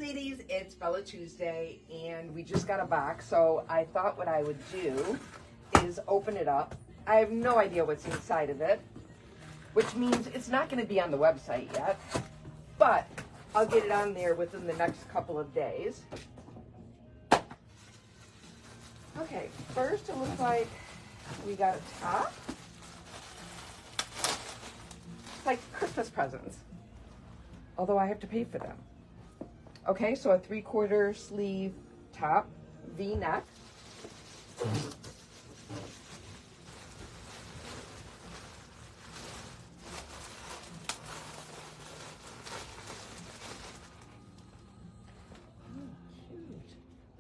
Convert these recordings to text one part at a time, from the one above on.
ladies, it's Bella Tuesday and we just got a box, so I thought what I would do is open it up. I have no idea what's inside of it, which means it's not going to be on the website yet, but I'll get it on there within the next couple of days. Okay, first it looks like we got a top. It's like Christmas presents, although I have to pay for them. Okay, so a 3/4 sleeve top, V-neck.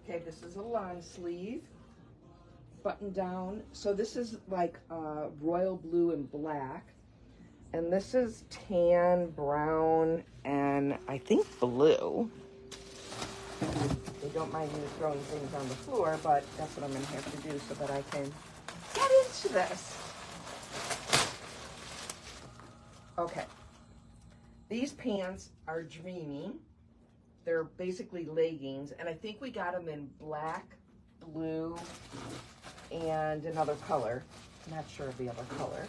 Okay, this is a long sleeve, button down. So this is like royal blue and black. And this is tan, brown, and I think blue. They don't mind me throwing things on the floor, but that's what I'm gonna have to do so that I can get into this. Okay, these pants are dreamy. They're basically leggings, and I think we got them in black, blue, and another color. I'm not sure of the other color.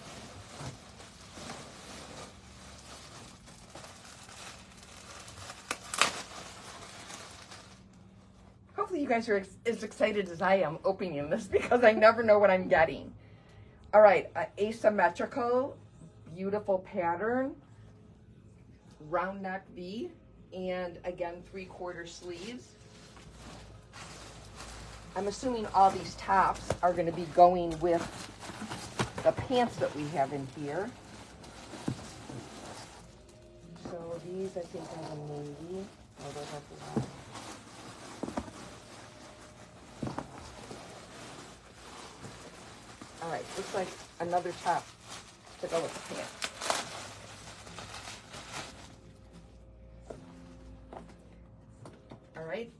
Hopefully you guys are as excited as I am opening this because I never know what I'm getting. All right, asymmetrical, beautiful pattern, round neck V, and again 3/4 sleeves. I'm assuming all these tops are going to be going with the pants that we have in here. So these I think are the navy. Oh, those are black. All right, looks like another top to go with the pants. All right,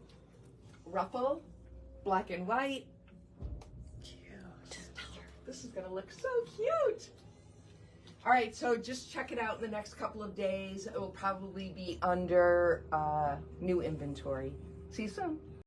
ruffle, black and white. Cute. This is gonna look so cute. All right, so just check it out in the next couple of days. It will probably be under new inventory. See you soon.